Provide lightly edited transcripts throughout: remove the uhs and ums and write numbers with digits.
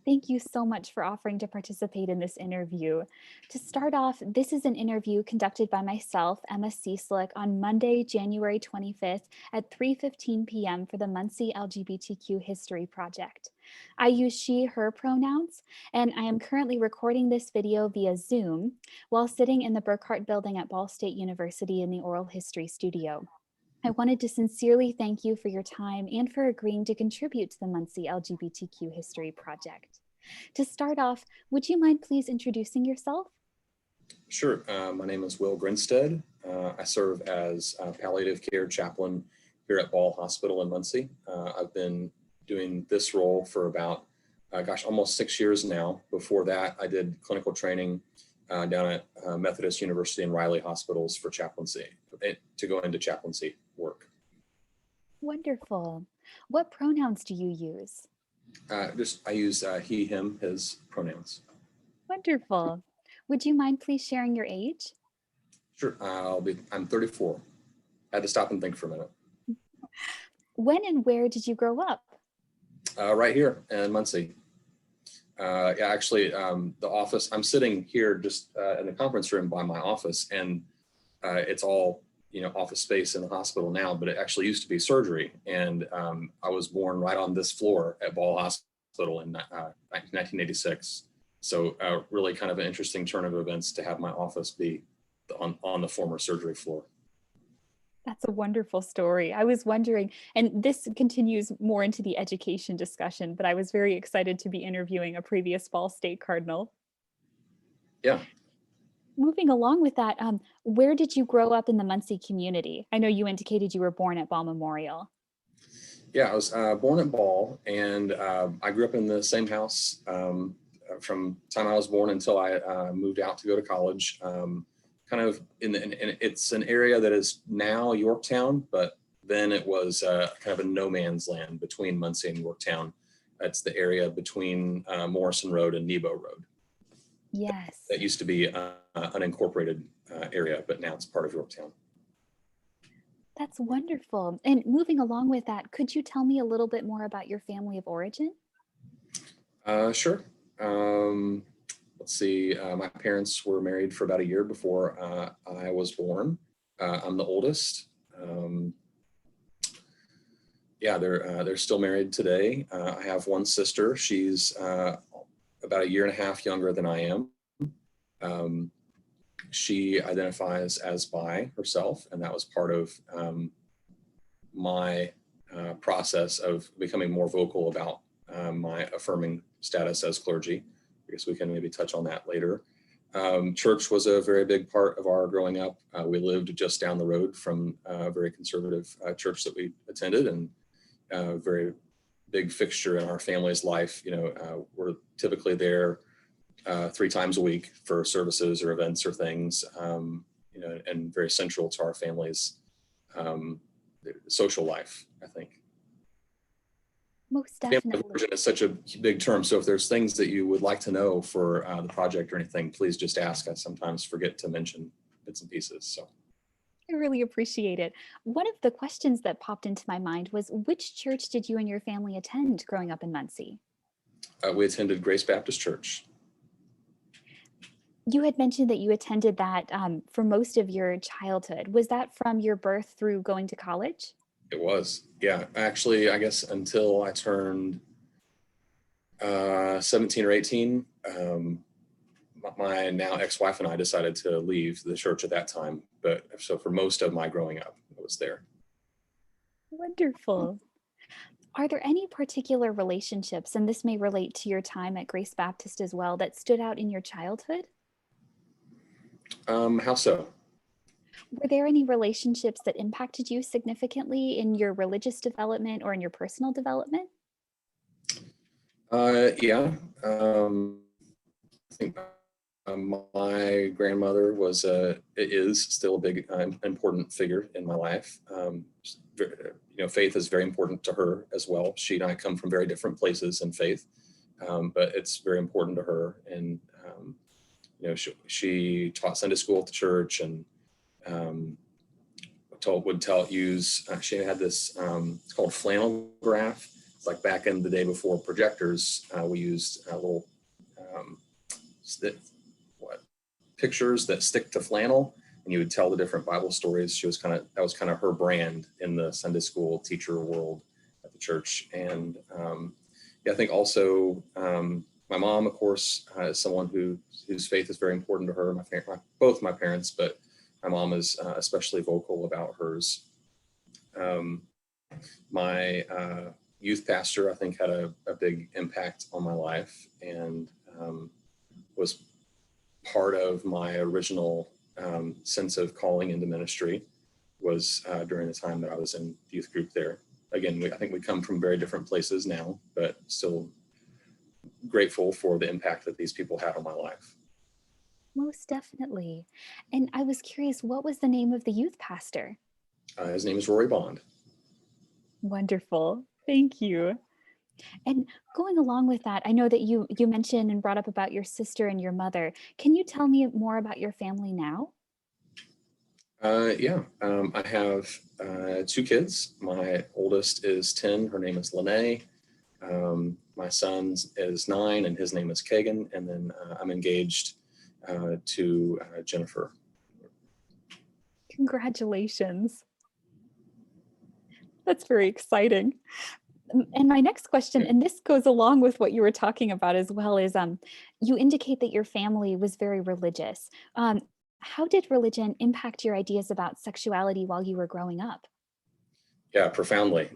Thank you so much for offering to participate in this interview. To start off, this is an interview conducted by myself, Emma Cieslik, on Monday, January 25th at 3:15 p.m. for the Muncie LGBTQ History Project. I use she, her pronouns, and I am currently recording this video via Zoom while sitting in the Burkhart Building at Ball State University in the Oral History Studio. I wanted to sincerely thank you for your time and for agreeing to contribute to the Muncie LGBTQ History Project. To start off, would you mind please introducing yourself? Sure. My name is Will Grinstead. I serve as a palliative care chaplain here at Ball Hospital in Muncie. I've been doing this role for about, almost 6 years now. Before that, I did clinical training down at Methodist University and Riley Hospitals for chaplaincy, to go into chaplaincy work. Wonderful. What pronouns do you use? I use he, him, his pronouns. Wonderful. Would you mind please sharing your age? Sure. I'm 34. I had to stop and think for a minute. When and where did you grow up? Right here in Muncie. The office, I'm sitting here just in the conference room by my office, and it's all, office space in the hospital now, but it actually used to be surgery. And I was born right on this floor at Ball Hospital in 1986. So really kind of an interesting turn of events to have my office be on the former surgery floor. That's a wonderful story. I was wondering, and this continues more into the education discussion, but I was very excited to be interviewing a previous Ball State Cardinal. Yeah. Moving along with that, where did you grow up in the Muncie community? I know you indicated you were born at Ball Memorial. Yeah, I was born at Ball, and I grew up in the same house from the time I was born until I moved out to go to college. Kind of it's an area that is now Yorktown, but then it was kind of a no man's land between Muncie and Yorktown. It's the area between Morrison Road and Nebo Road. Yes. That used to be an unincorporated area, but now it's part of Yorktown. That's wonderful. And moving along with that, could you tell me a little bit more about your family of origin? Sure. Let's see. My parents were married for about a year before I was born. I'm the oldest. They're still married today. I have one sister. She's about a year and a half younger than I am. She identifies as bi herself, and that was part of my process of becoming more vocal about my affirming status as clergy. I guess we can maybe touch on that later. Church was a very big part of our growing up. We lived just down the road from a very conservative church that we attended, and a very big fixture in our family's life. We're typically there 3 times a week for services or events or things, and very central to our family's social life, I think. Most definitely. Family of origin is such a big term. So if there's things that you would like to know for the project or anything, please just ask. I sometimes forget to mention bits and pieces. So I really appreciate it. One of the questions that popped into my mind was, which church did you and your family attend growing up in Muncie? we attended Grace Baptist Church. You had mentioned that you attended that for most of your childhood. Was that from your birth through going to college? It was. Yeah. Actually, I guess until I turned 17 or 18, my now ex-wife and I decided to leave the church at that time. But so for most of my growing up, it was there. Wonderful. Are there any particular relationships, and this may relate to your time at Grace Baptist as well, that stood out in your childhood? How so? Were there any relationships that impacted you significantly in your religious development or in your personal development? Yeah. I think my grandmother is still a big, important figure in my life. Faith is very important to her as well. She and I come from very different places in faith, but it's very important to her. And she taught Sunday school at the church, and she had this, it's called flannel graph, It's like back in the day before projectors, we used little um, pictures that stick to flannel, and you would tell the different Bible stories. That was kind of her brand in the Sunday school teacher world at the church. And I think also my mom, of course, is someone whose faith is very important to her. Both my parents, but my mom is especially vocal about hers. My youth pastor, I think, had a big impact on my life, and was part of my original sense of calling into ministry was during the time that I was in youth group there. Again, I think we come from very different places now, but still grateful for the impact that these people had on my life. Most definitely. And I was curious, what was the name of the youth pastor? His name is Rory Bond. Wonderful. Thank you. And going along with that, I know that you mentioned and brought up about your sister and your mother. Can you tell me more about your family now? I have 2 kids. My oldest is 10. Her name is Lene. My son is 9, and his name is Kagan. And then I'm engaged to Jennifer. Congratulations. That's very exciting. And my next question, and this goes along with what you were talking about as well, is you indicate that your family was very religious. How did religion impact your ideas about sexuality while you were growing up? Yeah, profoundly.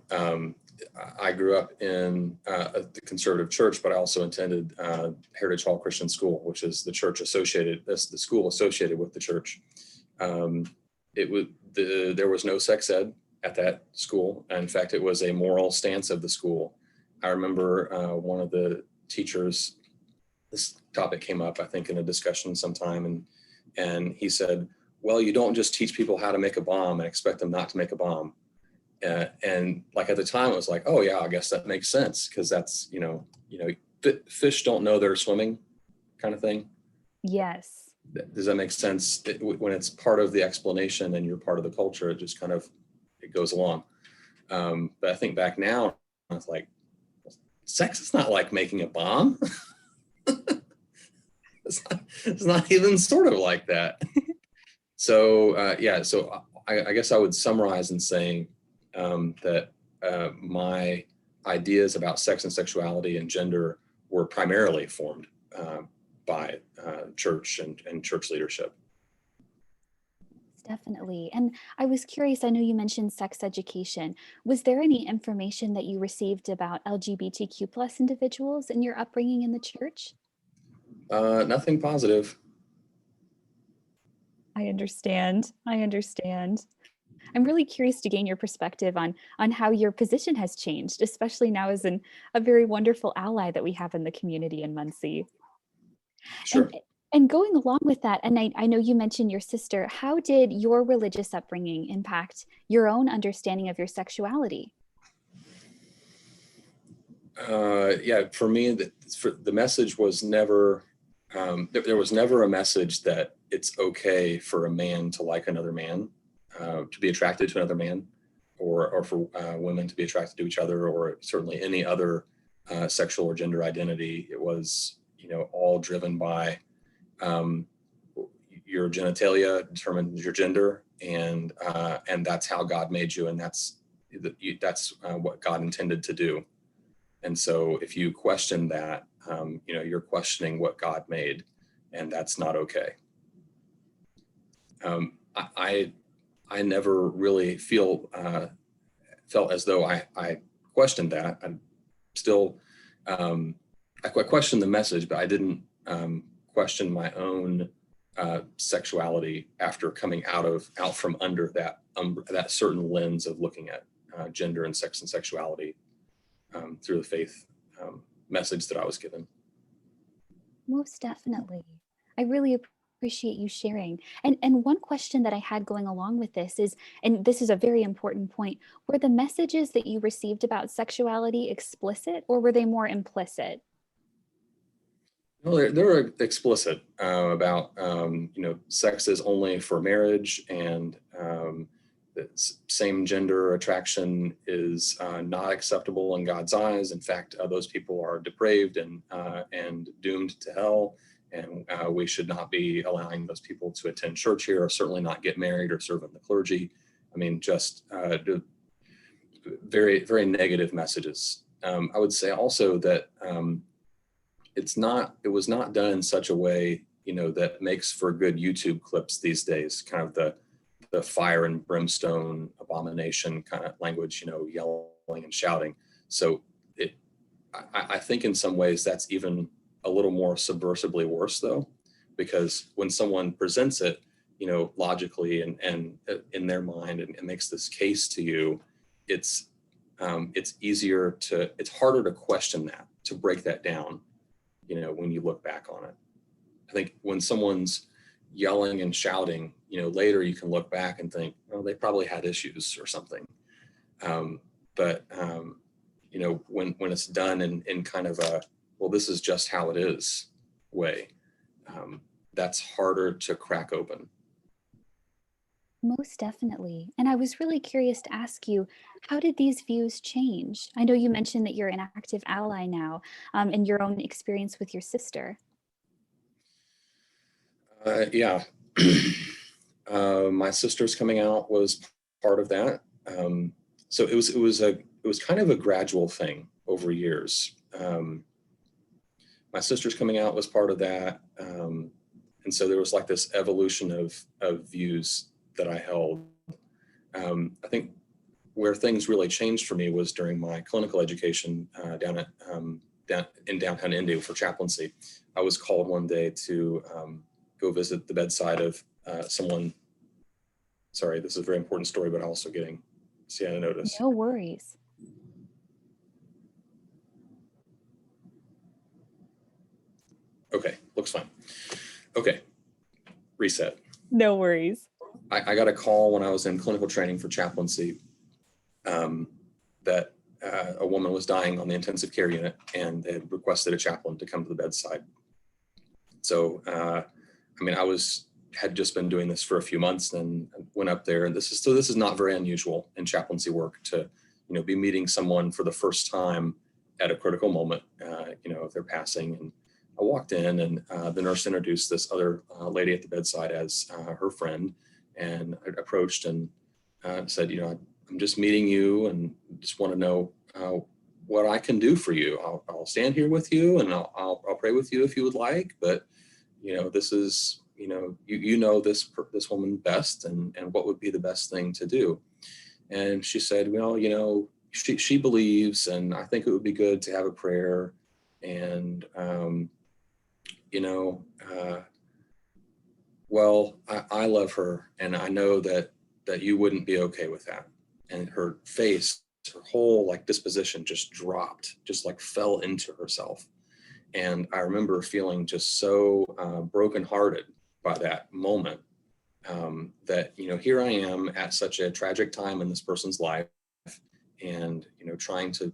I grew up in the conservative church, but I also attended Heritage Hall Christian School, which is the school associated with the church. There was no sex ed at that school. In fact, it was a moral stance of the school. I remember one of the teachers, this topic came up, I think, in a discussion sometime, and he said, well, you don't just teach people how to make a bomb and expect them not to make a bomb. And like at the time, it was like, oh yeah, I guess that makes sense, because that's, fish don't know they're swimming kind of thing. Yes. Does that make sense? When it's part of the explanation and you're part of the culture, it just kind of, it goes along. But I think back now, I was like, sex is not like making a bomb. It's not even sort of like that. So I guess I would summarize in saying that my ideas about sex and sexuality and gender were primarily formed by church and church leadership. Definitely. And I was curious, I know you mentioned sex education. Was there any information that you received about LGBTQ plus individuals in your upbringing in the church? Nothing positive. I understand. I understand. I'm really curious to gain your perspective on how your position has changed, especially now as a very wonderful ally that we have in the community in Muncie. Sure. And going along with that, and I know you mentioned your sister, how did your religious upbringing impact your own understanding of your sexuality? For me, the message was never, there was never a message that it's okay for a man to like another man, to be attracted to another man, or for women to be attracted to each other, or certainly any other sexual or gender identity. It was, all driven by your genitalia determines your gender, and that's how God made you, and that's what God intended to do. And so if you question that, you're questioning what God made, and that's not okay. I never really felt as though I questioned that. I'm still, I questioned the message, but I didn't question my own sexuality after coming out from under that certain lens of looking at gender and sex and sexuality through the faith message that I was given. Most definitely. I really appreciate you sharing. And one question that I had going along with this is, and this is a very important point, were the messages that you received about sexuality explicit, or were they more implicit? No, they're explicit about sex is only for marriage, and same gender attraction is not acceptable in God's eyes. In fact, those people are depraved and doomed to hell. And we should not be allowing those people to attend church here, or certainly not get married or serve in the clergy. I mean, just very, very negative messages. I would say also that it was not done in such a way, that makes for good YouTube clips these days, kind of the fire and brimstone abomination kind of language, yelling and shouting. So I think in some ways that's even a little more subversively worse, though, because when someone presents it, logically and in their mind and makes this case to you, it's harder to question that, to break that down, when you look back on it. I think when someone's yelling and shouting, later you can look back and think, well, they probably had issues or something. But when it's done in kind of a, well, this is just how it is way, that's harder to crack open. Most definitely. And I was really curious to ask you, how did these views change? I know you mentioned that you're an active ally now, in your own experience with your sister. Yeah. My sister's coming out was part of that. So it was kind of a gradual thing over years. My sister's coming out was part of that. And so there was like this evolution of views that I held. I think where things really changed for me was during my clinical education down in downtown Indy for chaplaincy. I was called one day to go visit the bedside of someone. Sorry, this is a very important story, but also getting Sienna notice. No worries. Okay, looks fine. Okay, reset. No worries. I got a call when I was in clinical training for chaplaincy that a woman was dying on the intensive care unit, and they had requested a chaplain to come to the bedside. So, I had just been doing this for a few months and went up there, and this is not very unusual in chaplaincy work to, be meeting someone for the first time at a critical moment, of their passing. And I walked in, and the nurse introduced this other lady at the bedside as her friend, and I approached and said, I'm just meeting you and just want to know what I can do for you. I'll stand here with you, and I'll pray with you if you would like. But this is this woman best, and what would be the best thing to do. And she said, well, she believes, and I think it would be good to have a prayer. And well, I love her, and I know that you wouldn't be okay with that. And her face, her whole disposition just dropped, just fell into herself. And I remember feeling just so brokenhearted by that moment, that, here I am at such a tragic time in this person's life, and, trying to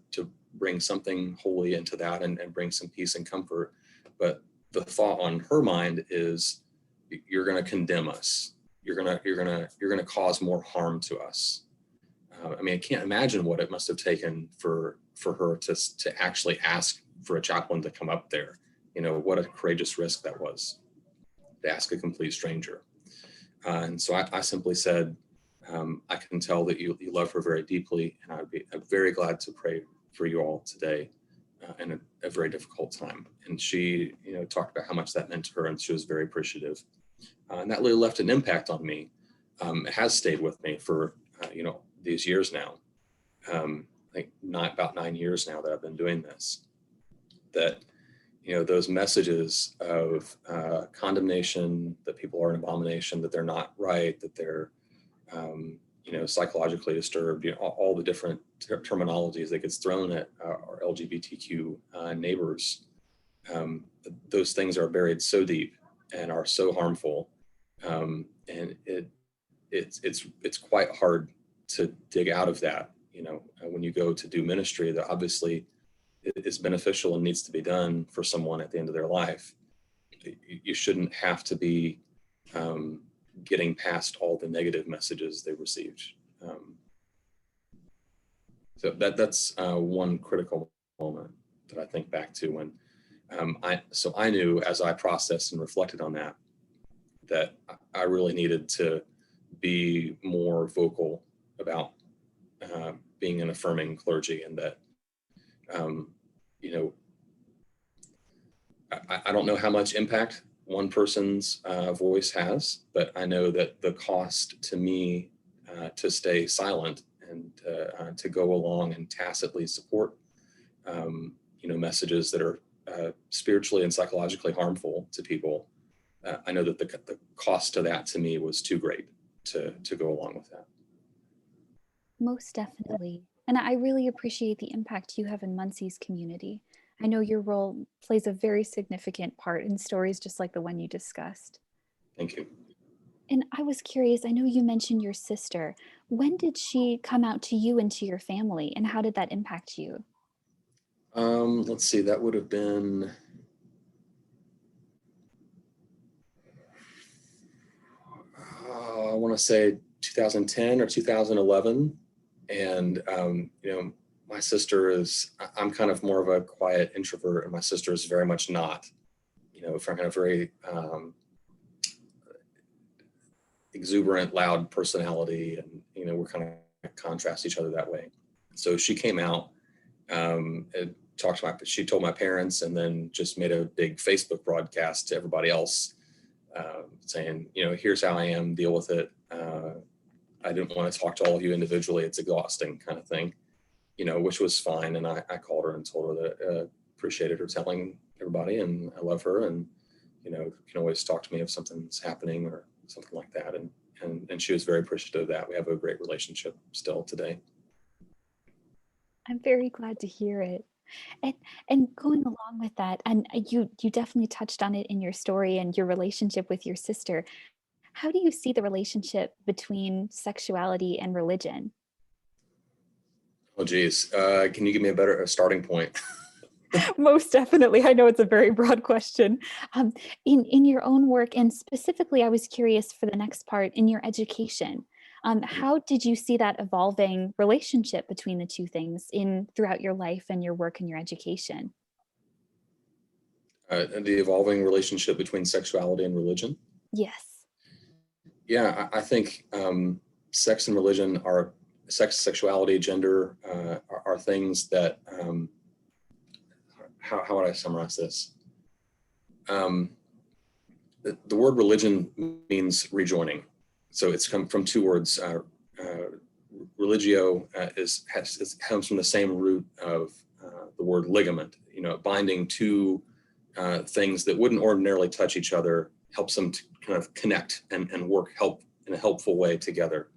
bring something holy into that and bring some peace and comfort. But the thought on her mind is, you're going to condemn us. You're going to cause more harm to us. I can't imagine what it must have taken for her to actually ask for a chaplain to come up there. What a courageous risk that was, to ask a complete stranger. And so I simply said, I can tell that you love her very deeply, and I'm very glad to pray for you all today in a very difficult time. And she, talked about how much that meant to her, and she was very appreciative. And that really left an impact on me. It has stayed with me for, these years now. About 9 years now that I've been doing this. That, those messages of condemnation, that people are an abomination, that they're not right, that they're, psychologically disturbed, all the different terminologies that gets thrown at our LGBTQ neighbors. Those things are buried so deep and are so harmful. And it's quite hard to dig out of that, when you go to do ministry that obviously is beneficial and needs to be done for someone at the end of their life. You shouldn't have to be getting past all the negative messages they received. So that's one critical moment that I think back to when I knew, as I processed and reflected on that I really needed to be more vocal about being an affirming clergy, and that you know, I don't know how much impact one person's voice has, but I know that the cost to me to stay silent and to go along and tacitly support messages that are spiritually and psychologically harmful to people, I know that the cost to that to me was too great to go along with that. Most definitely. And I really appreciate the impact you have in Muncie's community. I know your role plays a very significant part in stories just like the one you discussed. Thank you. And I was curious, I know you mentioned your sister. When did she come out to you and to your family, and how did that impact you? Let's see, that would have been, I want to say 2010 or 2011. And, my sister I'm kind of more of a quiet introvert, and my sister is very much not, kind of very exuberant, loud personality. And, we're kind of contrast each other that way. So she came out, and she told my parents, and then just made a big Facebook broadcast to everybody else, saying, here's how I am, deal with it. I didn't want to talk to all of you individually. It's exhausting, kind of thing, which was fine. And I called her and told her that appreciated her telling everybody, and I love her, and, can always talk to me if something's happening or something like that. And she was very appreciative of that. We have a great relationship still today. I'm very glad to hear it. And going along with that, and you definitely touched on it in your story and your relationship with your sister. How do you see the relationship between sexuality and religion? Oh, geez. Can you give me a starting point? Most definitely. I know it's a very broad question. In your own work, and specifically, I was curious for the next part in your education. How did you see that evolving relationship between the two things throughout your life and your work and your education? And the evolving relationship between sexuality and religion? Yes. Yeah, I think sex and religion sex, sexuality, gender are things that, how would I summarize this? The word religion means rejoining. So it's come from two words. Religio comes from the same root of the word ligament, binding two things that wouldn't ordinarily touch each other, helps them to kind of connect and help in a helpful way together.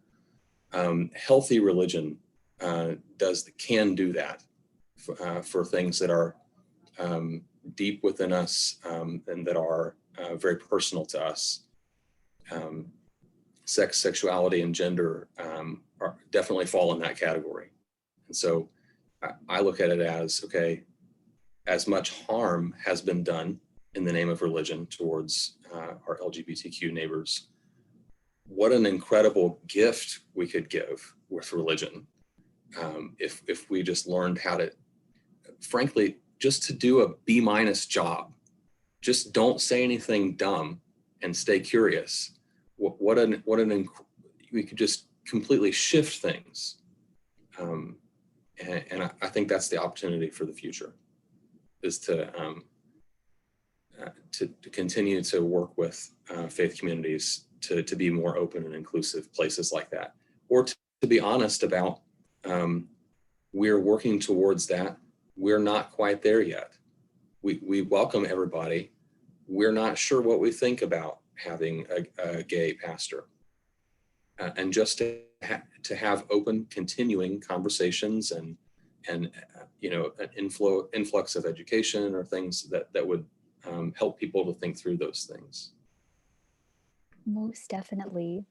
Healthy religion can do that for things that are deep within us, and that are very personal to us. Sex, sexuality, and gender definitely fall in that category. And so I look at it as, okay, as much harm has been done in the name of religion towards our LGBTQ neighbors. What an incredible gift we could give with religion if we just learned how to, frankly, just to do a B- job. Just don't say anything dumb and stay curious. We could just completely shift things. And I think that's the opportunity for the future, is to continue to work with faith communities to be more open and inclusive places like that, or to be honest about we're working towards that. We're not quite there yet. We welcome everybody. We're not sure what we think about having a gay pastor, and just to have open, continuing conversations and an influx of education or things that would help people to think through those things. Most definitely.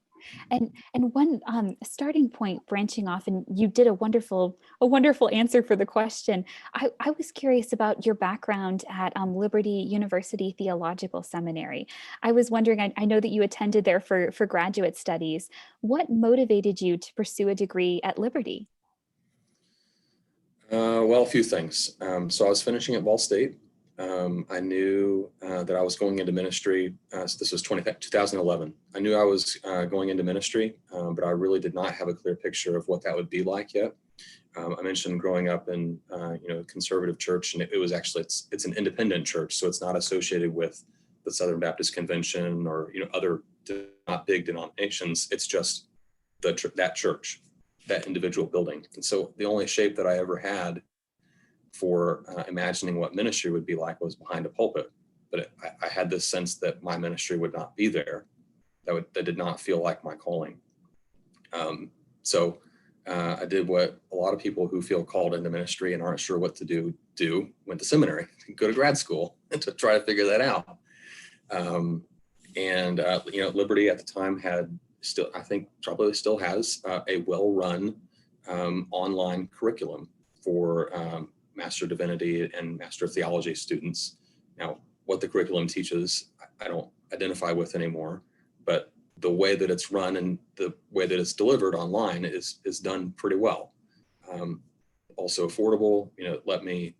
And one starting point, branching off, and you did a wonderful answer for the question. I was curious about your background at Liberty University Theological Seminary. I was wondering, I know that you attended there for graduate studies. What motivated you to pursue a degree at Liberty? Well, a few things. So I was finishing at Ball State. I knew that I was going into ministry. So this was 2011. I knew I was going into ministry, but I really did not have a clear picture of what that would be like yet. I mentioned growing up in conservative church, and it was actually it's an independent church, so it's not associated with the Southern Baptist Convention or other not big denominations. It's just that church, that individual building. And so the only shape that I ever had for imagining what ministry would be like was behind a pulpit. But I had this sense that my ministry would not be there. That did not feel like my calling. So I did what a lot of people who feel called into ministry and aren't sure what to do, went to seminary, go to grad school to try to figure that out. Liberty at the time had still, I think probably still has a well-run online curriculum for Master of Divinity and Master of Theology students. Now, what the curriculum teaches, I don't identify with anymore, but the way that it's run and the way that it's delivered online is done pretty well. Also affordable, let me,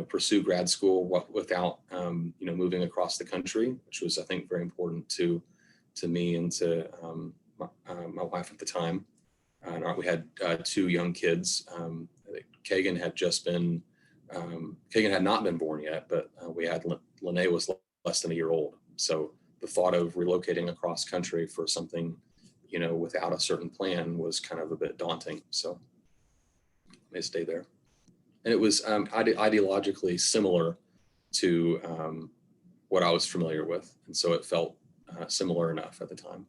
pursue grad school without, moving across the country, which was, I think, very important to me and to my wife at the time. We had two young kids. Kagan had not been born yet, but we had Lene was less than a year old. So the thought of relocating across country for something, without a certain plan was kind of a bit daunting. So I may stay there. And it was ideologically similar to what I was familiar with. And so it felt similar enough at the time.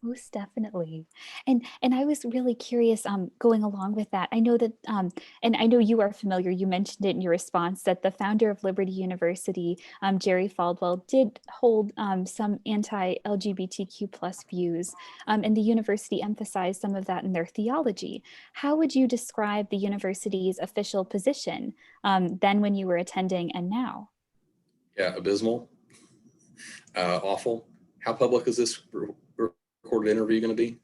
Most definitely. And I was really curious, going along with that. I know that, and I know you are familiar, you mentioned it in your response, that the founder of Liberty University, Jerry Falwell, did hold some anti-LGBTQ plus views, and the university emphasized some of that in their theology. How would you describe the university's official position then when you were attending and now? Yeah, abysmal, awful. How public is this recorded interview going to be?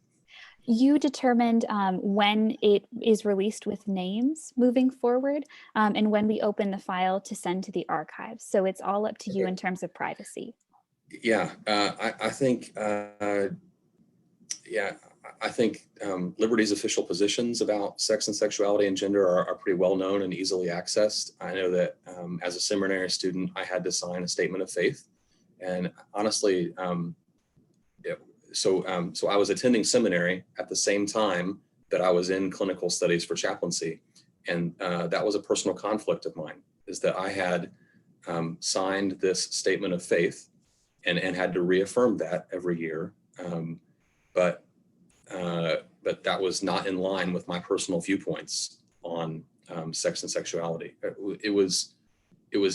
You determined when it is released with names moving forward, and when we open the file to send to the archives. So it's all up to you in terms of privacy. Yeah, I think Liberty's official positions about sex and sexuality and gender are pretty well known and easily accessed. I know that as a seminary student, I had to sign a statement of faith, and honestly, so I was attending seminary at the same time that I was in clinical studies for chaplaincy, and that was a personal conflict of mine. Is that I had signed this statement of faith and had to reaffirm that every year, but that was not in line with my personal viewpoints on sex and sexuality. It was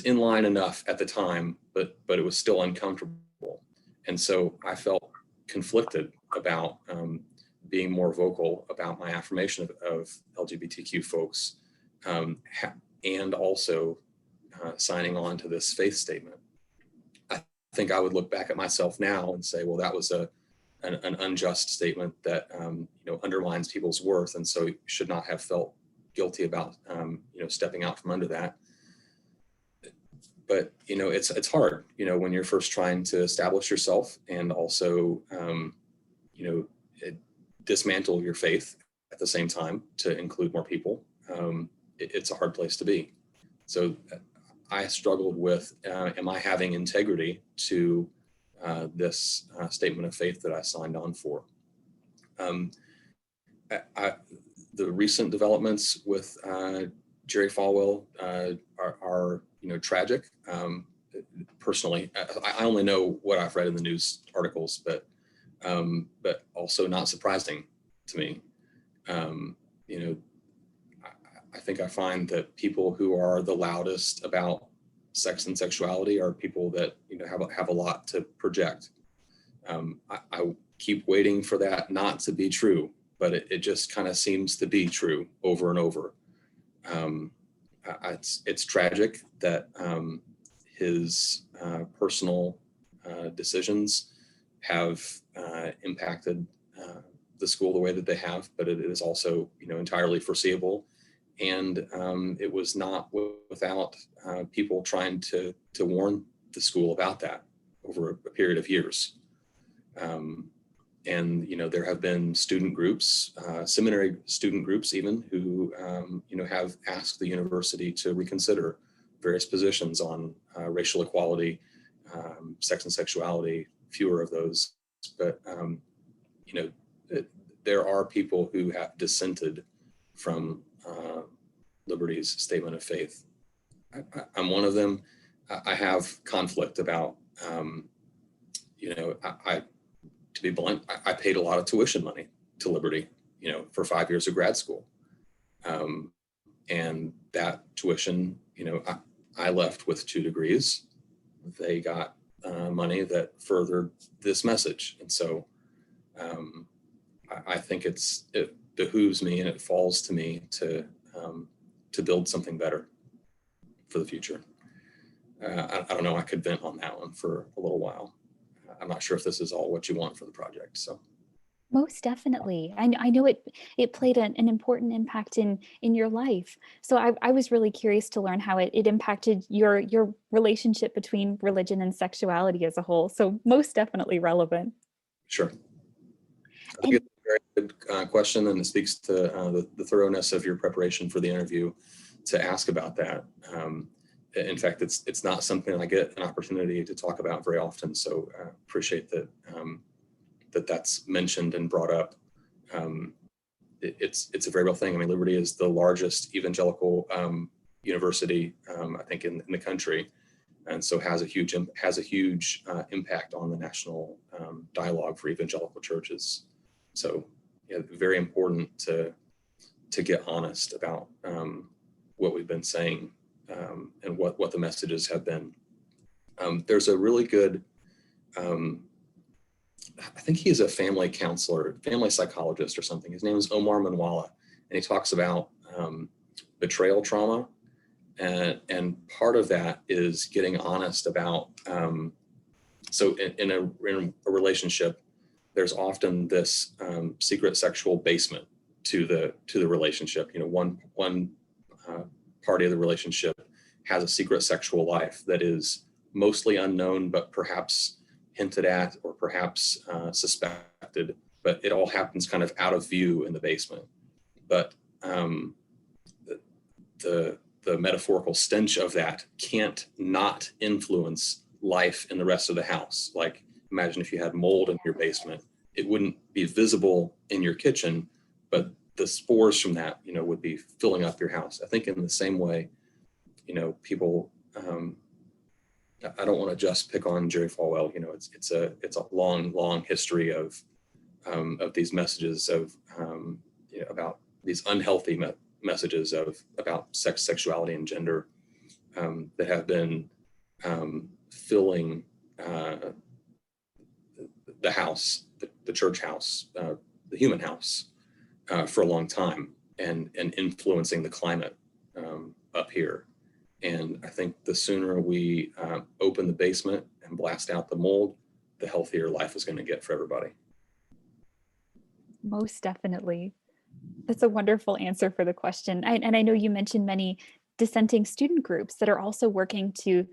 in line enough at the time, but it was still uncomfortable, and so I felt conflicted about being more vocal about my affirmation of LGBTQ folks, and also signing on to this faith statement. I think I would look back at myself now and say, well, that was an unjust statement that undermines people's worth, and so should not have felt guilty about stepping out from under that. But it's hard, when you're first trying to establish yourself and also dismantle your faith at the same time to include more people. It's a hard place to be. So I struggled with, am I having integrity to this statement of faith that I signed on for? The recent developments with Jerry Falwell are tragic. Personally, I only know what I've read in the news articles, but also not surprising to me. I think I find that people who are the loudest about sex and sexuality are people that have a lot to project. I keep waiting for that not to be true, but it just kind of seems to be true over and over. It's tragic that his personal decisions have impacted the school the way that they have, but it is also, entirely foreseeable. And it was not without people trying to warn the school about that over a period of years. And, there have been student groups, seminary student groups even, who, have asked the university to reconsider various positions on racial equality, sex and sexuality, fewer of those. But, there are people who have dissented from Liberty's statement of faith. I'm one of them. I have conflict about, to be blunt, I paid a lot of tuition money to Liberty, for 5 years of grad school. And that tuition, I left with 2 degrees. They got money that furthered this message. And so I think it behooves me and it falls to me to build something better for the future. I don't know, I could vent on that one for a little while. I'm not sure if this is all what you want for the project, so. Most definitely. I know it played an important impact in your life. So I was really curious to learn how it impacted your relationship between religion and sexuality as a whole. So most definitely relevant. Sure. I think it's a very good question, and it speaks to the thoroughness of your preparation for the interview to ask about that. In fact, it's not something I get an opportunity to talk about very often. So I appreciate that that's mentioned and brought up. It's a very real thing. I mean, Liberty is the largest evangelical university, I think, in the country, and so has a huge impact on the national dialogue for evangelical churches. So, yeah, very important to get honest about what we've been saying and what the messages have been. There's a really good, I think he's a family counselor, family psychologist or something. His name is Omar Manwala, and he talks about betrayal trauma. And part of that is getting honest about, so in a relationship, there's often this secret sexual basement to the relationship. One party of the relationship has a secret sexual life that is mostly unknown, but perhaps hinted at or perhaps suspected, but it all happens kind of out of view in the basement. But the metaphorical stench of that can't not influence life in the rest of the house. Like, imagine if you had mold in your basement, it wouldn't be visible in your kitchen, but the spores from that, would be filling up your house. I think in the same way, people, I don't want to just pick on Jerry Falwell. It's a long history of these messages of about these unhealthy messages about sex, sexuality, and gender that have been filling the house, the church house, the human house for a long time, and influencing the climate up here. And I think the sooner we open the basement and blast out the mold, the healthier life is going to get for everybody. Most definitely. That's a wonderful answer for the question. And I know you mentioned many dissenting student groups that are also working to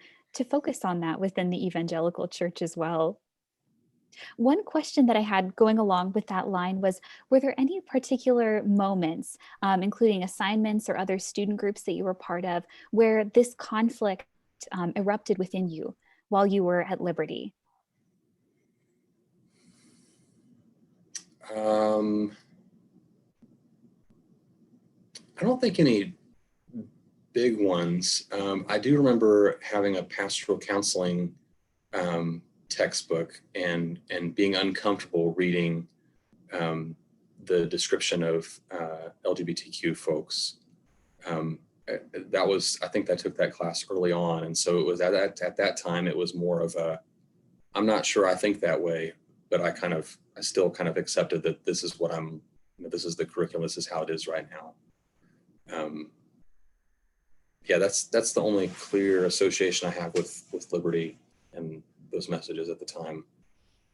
focus on that within the evangelical church as well. One question that I had going along with that line was, were there any particular moments, including assignments or other student groups that you were part of, where this conflict erupted within you while you were at Liberty? I don't think any big ones. I do remember having a pastoral counseling textbook and being uncomfortable reading the description of LGBTQ folks. I think I took that class early on, and so it was at that time it was more of a, I'm not sure I think that way, but I still kind of accepted that this is what this is the curriculum, this is how it is right now. Yeah, that's the only clear association I have with liberty and those messages at the time.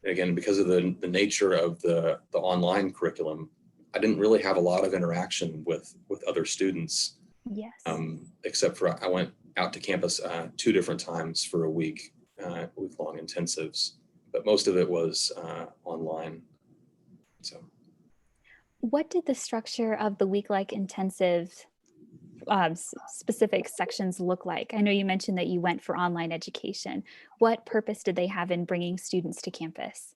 And again, because of the nature of the online curriculum, I didn't really have a lot of interaction with other students. Yes. Except for I went out to campus 2 different times for a week-long intensives, but most of it was online. So, what did the structure of the week-like intensive specific sections look like? I know you mentioned that you went for online education. What purpose did they have in bringing students to campus?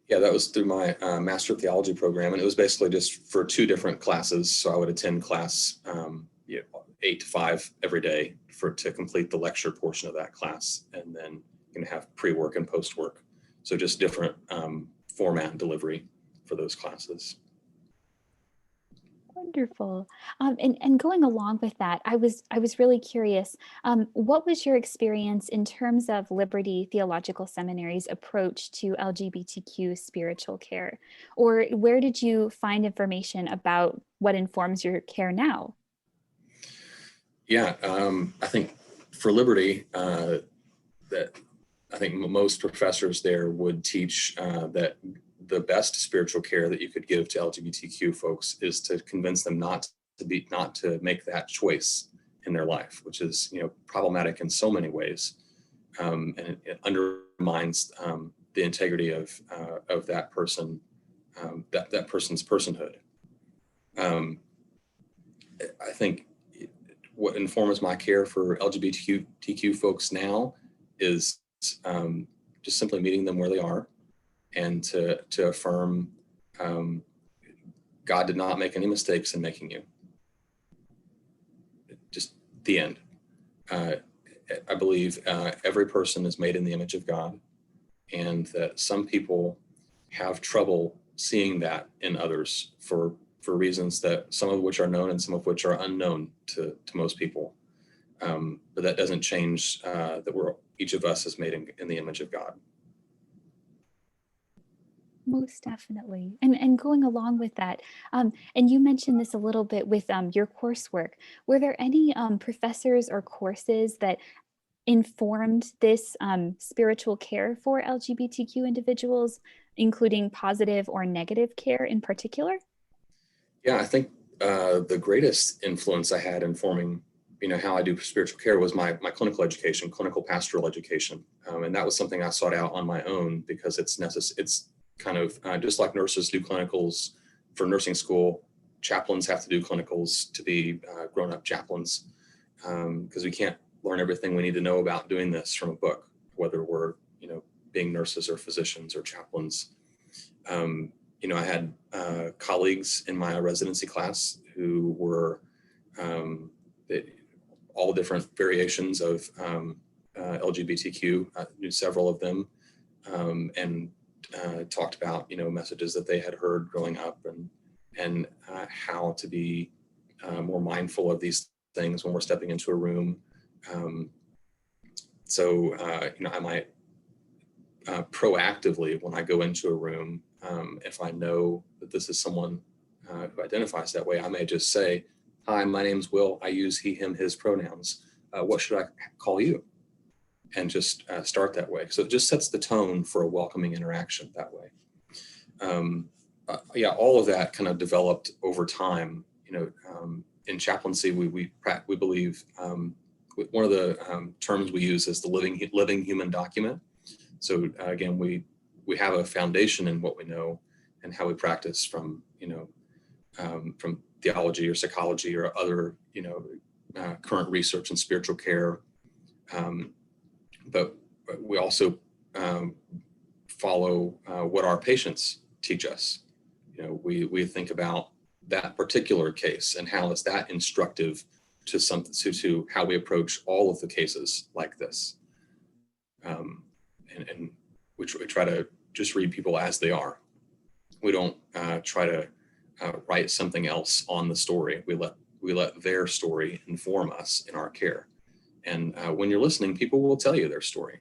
Yeah, that was through my Master of Theology program, and it was basically just for 2 different classes. So I would attend class 8 to 5 every day to complete the lecture portion of that class, and then you can have pre-work and post-work. So just different format and delivery for those classes. Wonderful. And going along with that, I was really curious. What was your experience in terms of Liberty Theological Seminary's approach to LGBTQ spiritual care? Or where did you find information about what informs your care now? Yeah, I think for Liberty, that I think most professors there would teach that the best spiritual care that you could give to LGBTQ folks is to convince them not to make that choice in their life, which is problematic in so many ways, and it undermines the integrity of that person, that person's personhood. I think what informs my care for LGBTQ folks now is just simply meeting them where they are, and to affirm God did not make any mistakes in making you. Just the end. I believe every person is made in the image of God, and that some people have trouble seeing that in others for reasons that some of which are known and some of which are unknown to most people. But that doesn't change that each of us is made in the image of God. Most definitely. And going along with that, and you mentioned this a little bit with your coursework. Were there any professors or courses that informed this spiritual care for LGBTQ individuals, including positive or negative care in particular? Yeah, I think the greatest influence I had in forming how I do spiritual care was my clinical education, clinical pastoral education. And that was something I sought out on my own because it's kind of just like nurses do clinicals for nursing school, chaplains have to do clinicals to be grown-up chaplains, because we can't learn everything we need to know about doing this from a book, whether we're being nurses or physicians or chaplains. I had colleagues in my residency class who were all different variations of LGBTQ. I knew several of them, and talked about messages that they had heard growing up, and how to be more mindful of these things when we're stepping into a room. So I might proactively, when I go into a room, if I know that this is someone who identifies that way, I may just say, "Hi, my name's Will. I use he, him, his pronouns. What should I call you?" And just start that way. So it just sets the tone for a welcoming interaction that way. All of that kind of developed over time. In chaplaincy, we believe one of the terms we use is the living human document. So again, we have a foundation in what we know and how we practice from theology or psychology or other current research in spiritual care. But we also follow what our patients teach us. We think about that particular case and how is that instructive to how we approach all of the cases like this. And we try to just read people as they are. We don't try to write something else on the story. We let their story inform us in our care. And when you're listening, people will tell you their story.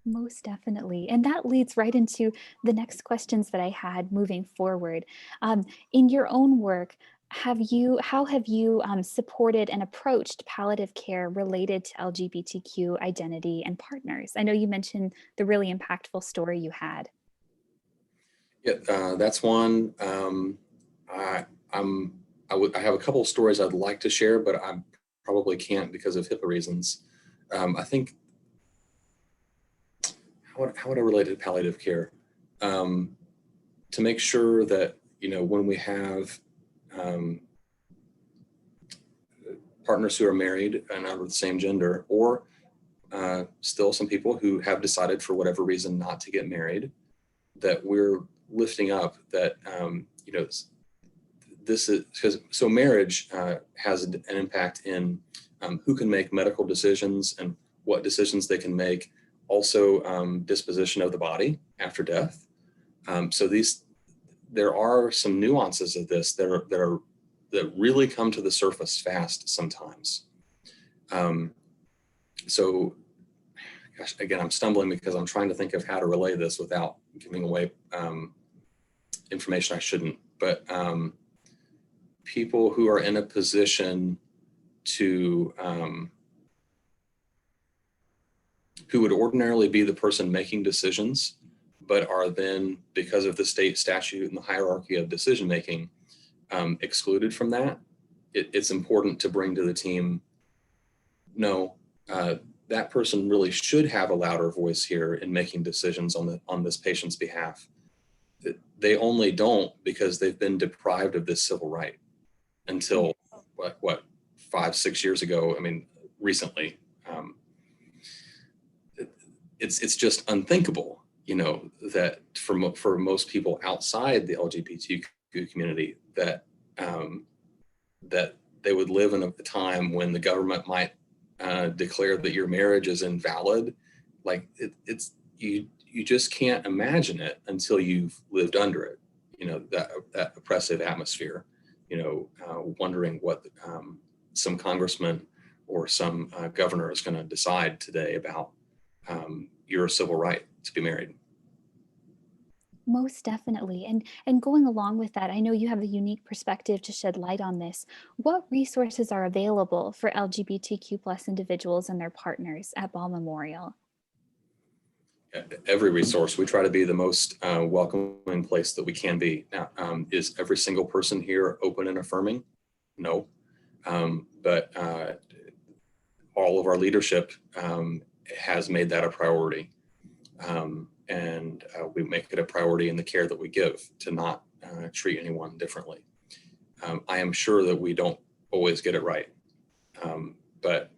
Most definitely. And that leads right into the next questions that I had moving forward. In your own work, how have you supported and approached palliative care related to LGBTQ identity and partners? I know you mentioned the really impactful story you had. Yeah, that's one. I, I'm, I have a couple of stories I'd like to share, but I probably can't because of HIPAA reasons. I think, how would I relate it to palliative care? Um, to make sure that, when we have um, partners who are married and are of the same gender, or still some people who have decided for whatever reason not to get married, that we're lifting up that, this is because so marriage has an impact in who can make medical decisions and what decisions they can make. Also, disposition of the body after death. So there are some nuances of this that really come to the surface fast sometimes. So, gosh, again, I'm stumbling because I'm trying to think of how to relay this without giving away information I shouldn't. But people who are in a position to who would ordinarily be the person making decisions, but are then, because of the state statute and the hierarchy of decision making, excluded from that. It's important to bring to the team, no, that person really should have a louder voice here in making decisions on this patient's behalf. They only don't because they've been deprived of this civil right until what 5-6 years ago. I mean, recently. It's just unthinkable, that for most people outside the LGBTQ community, that that they would live in a time when the government might declare that your marriage is invalid. Like it's you just can't imagine it until you've lived under it. That oppressive atmosphere. Wondering what some congressman or some governor is going to decide today about your civil right to be married. Most definitely. And going along with that, I know you have a unique perspective to shed light on this. What resources are available for LGBTQ plus individuals and their partners at Ball Memorial? Every resource. We try to be the most welcoming place that we can be. Now, is every single person here open and affirming? No. But all of our leadership has made that a priority. And we make it a priority in the care that we give to not treat anyone differently. I am sure that we don't always get it right, but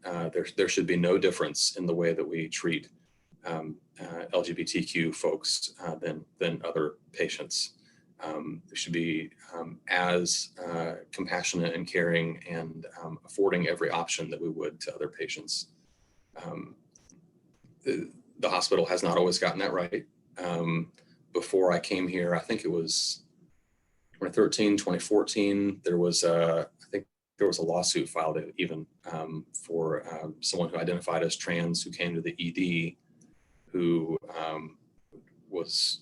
there should be no difference in the way that we treat LGBTQ folks than other patients. There should be as compassionate and caring and affording every option that we would to other patients. The hospital has not always gotten that right. Before I came here, I think it was 2013, 2014, there was I think there was a lawsuit filed even for someone who identified as trans who came to the ED who was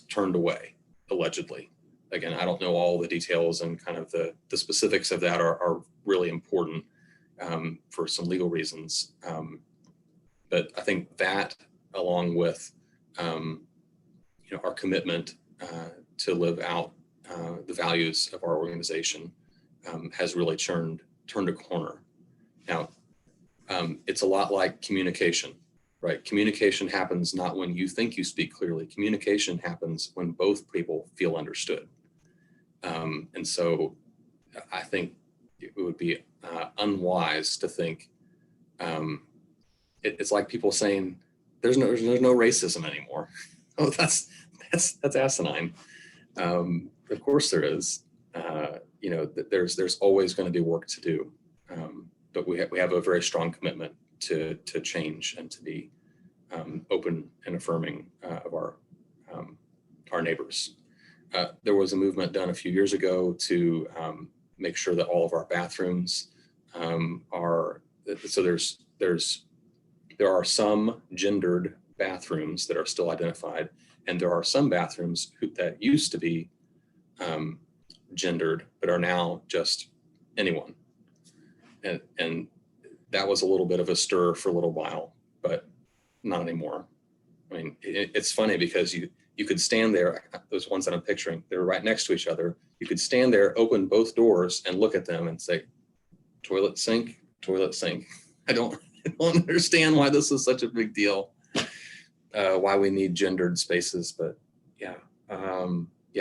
turned away, allegedly. Again, I don't know all the details, and kind of the specifics of that are really important for some legal reasons. But I think that, along with our commitment to live out the values of our organization, has really turned a corner. Now, it's a lot like communication, right? Communication happens not when you think you speak clearly. Communication happens when both people feel understood. And so I think it would be unwise to think it's like people saying there's no racism anymore. Oh, that's asinine. Of course there is. There's always going to be work to do, but we have a very strong commitment to change and to be open and affirming of our neighbors. There was a movement done a few years ago to make sure that all of our bathrooms are, so there are some gendered bathrooms that are still identified, and there are some bathrooms that used to be gendered, but are now just anyone. And that was a little bit of a stir for a little while, but not anymore. I mean, it's funny because you could stand there, those ones that I'm picturing, they're right next to each other. You could stand there, open both doors and look at them and say, toilet, sink, toilet, sink. I don't understand why this is such a big deal, why we need gendered spaces, but yeah.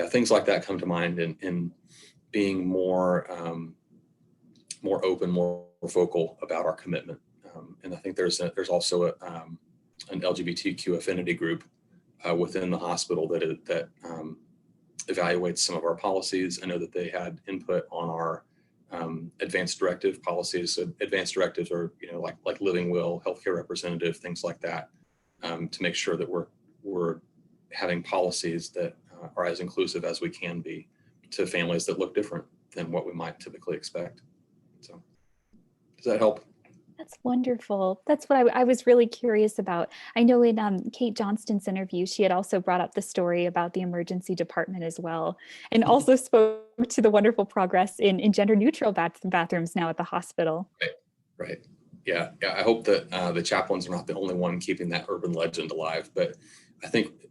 Things like that come to mind in being more open, more vocal about our commitment. And I think there's also an LGBTQ affinity group within the hospital that evaluates some of our policies. I know that they had input on our advanced directive policies. So advanced directives are, like living will, healthcare representative, things like that, to make sure that we're having policies that are as inclusive as we can be to families that look different than what we might typically expect. So does that help? That's wonderful. That's what I was really curious about. I know in Kate Johnston's interview, she had also brought up the story about the emergency department as well, and also spoke to the wonderful progress in gender neutral bathrooms now at the hospital. Right. Yeah. I hope that the chaplains are not the only one keeping that urban legend alive, but I think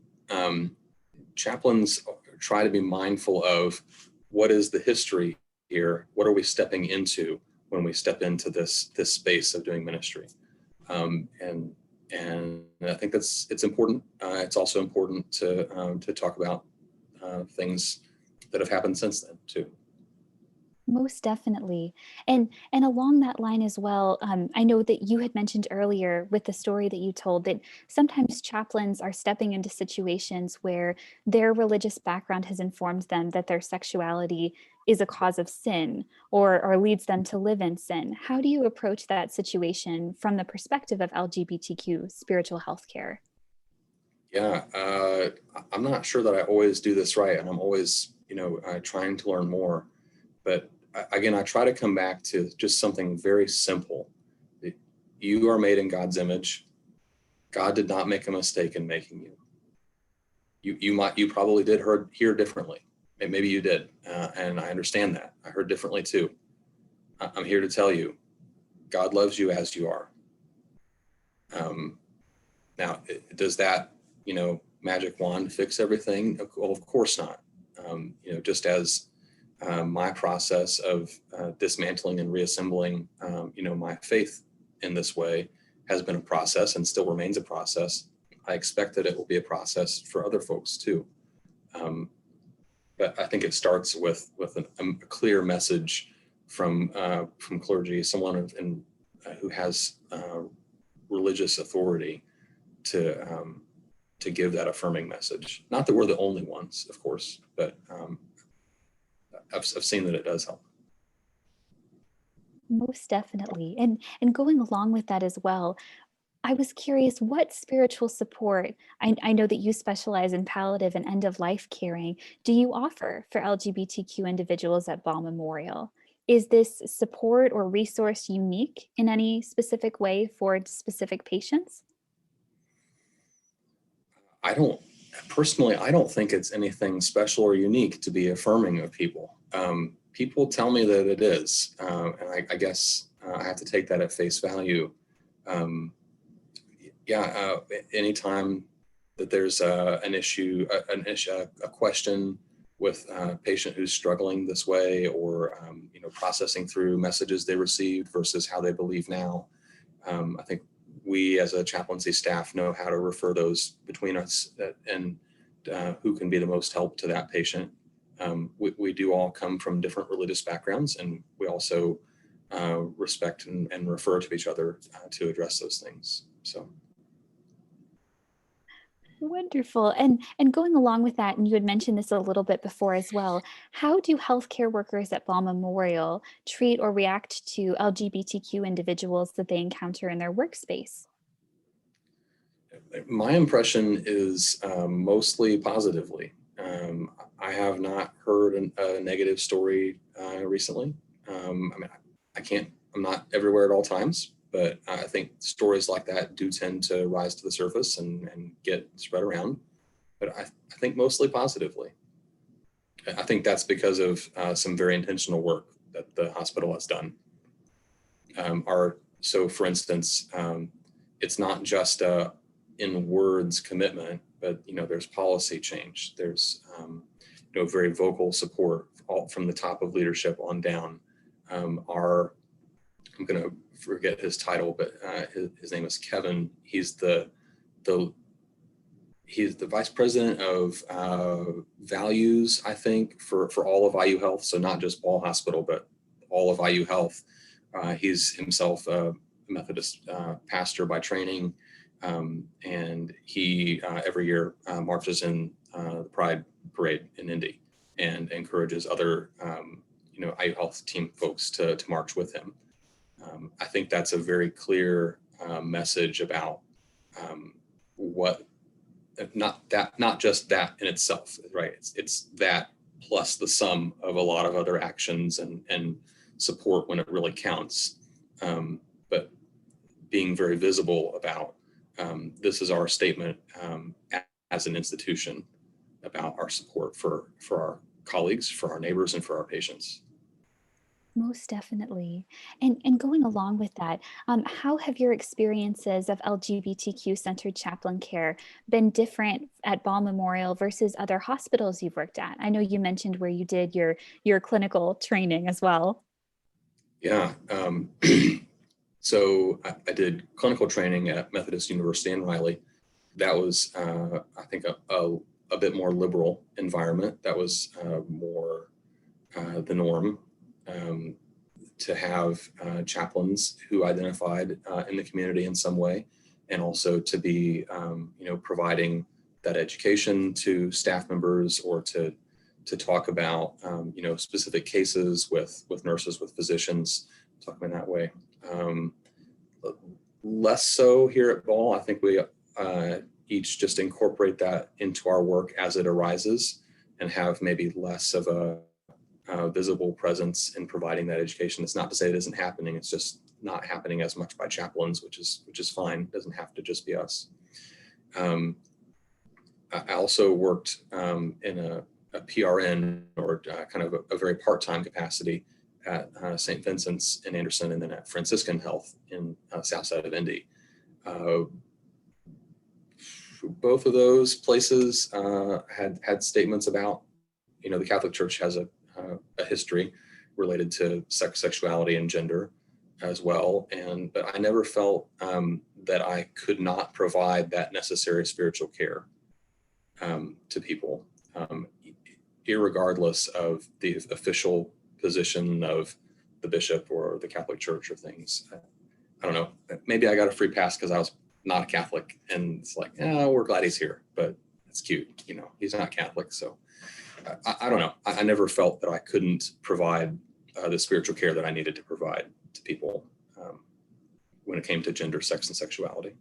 chaplains try to be mindful of what is the history here, what are we stepping into when we step into this space of doing ministry, and I think it's important. It's also important to talk about things that have happened since then too. Most definitely. And along that line as well, I know that you had mentioned earlier with the story that you told that sometimes chaplains are stepping into situations where their religious background has informed them that their sexuality is a cause of sin or leads them to live in sin. How do you approach that situation from the perspective of LGBTQ spiritual health care? Yeah, I'm not sure that I always do this right, and I'm always, trying to learn more. But again, I try to come back to just something very simple. You are made in God's image. God did not make a mistake in making you. You probably did hear differently. Maybe you did, and I understand that. I heard differently too. I'm here to tell you, God loves you as you are. Now, does that, magic wand fix everything? Well, of course not. Just as my process of dismantling and reassembling, my faith in this way has been a process and still remains a process. I expect that it will be a process for other folks too. But I think it starts with a clear message from clergy, someone who has religious authority to give that affirming message. Not that we're the only ones, of course, but I've seen that it does help. Most definitely. And going along with that as well, I was curious what spiritual support, I know that you specialize in palliative and end of life caring, do you offer for LGBTQ individuals at Ball Memorial? Is this support or resource unique in any specific way for specific patients? I don't think it's anything special or unique to be affirming of people. People tell me that it is, and I guess I have to take that at face value. Anytime that there's an issue, a question with a patient who's struggling this way, or processing through messages they received versus how they believe now, I think we as a chaplaincy staff know how to refer those between us and who can be the most help to that patient. We do all come from different religious backgrounds, and we also respect and refer to each other to address those things. So. Wonderful. And going along with that, and you had mentioned this a little bit before as well, how do healthcare workers at Ball Memorial treat or react to LGBTQ individuals that they encounter in their workspace? My impression is mostly positively. I have not heard a negative story recently. I'm not everywhere at all times, but I think stories like that do tend to rise to the surface and get spread around, but I think mostly positively. I think that's because of some very intentional work that the hospital has done. So for instance, it's not just a in words commitment, but there's policy change. There's very vocal support all from the top of leadership on down. I'm going to forget his title, but his name is Kevin. He's the vice president of values, I think, for all of IU Health. So not just Ball Hospital, but all of IU Health. He's himself a Methodist pastor by training, and he every year marches in the Pride Parade in Indy and encourages other IU Health team folks to march with him. I think that's a very clear message about what, not just that in itself, right? It's that plus the sum of a lot of other actions and support when it really counts. But being very visible about this is our statement as an institution about our support for our colleagues, for our neighbors, and for our patients. Most definitely. And going along with that, how have your experiences of LGBTQ-centered chaplain care been different at Ball Memorial versus other hospitals you've worked at? I know you mentioned where you did your clinical training as well. Yeah. So I did clinical training at Methodist University in Raleigh. That was, I think, a bit more liberal environment. That was more the norm. To have chaplains who identified in the community in some way, and also to be, providing that education to staff members, or to talk about, specific cases with nurses, with physicians, talking in that way. Less so here at Ball. I think we each just incorporate that into our work as it arises, and have maybe less of a visible presence in providing that education. It's not to say it isn't happening. It's just not happening as much by chaplains, which is fine. It doesn't have to just be us. I also worked in a PRN, or kind of a very part-time capacity at St. Vincent's in Anderson, and then at Franciscan Health in south side of Indy. Both of those places had statements about, the Catholic Church has a history related to sex, sexuality, and gender as well. But I never felt that I could not provide that necessary spiritual care to people, irregardless of the official position of the bishop or the Catholic Church or things. I don't know. Maybe I got a free pass because I was not a Catholic, and it's like, we're glad he's here, but it's cute. He's not Catholic, so. I don't know. I never felt that I couldn't provide the spiritual care that I needed to provide to people when it came to gender, sex, and sexuality.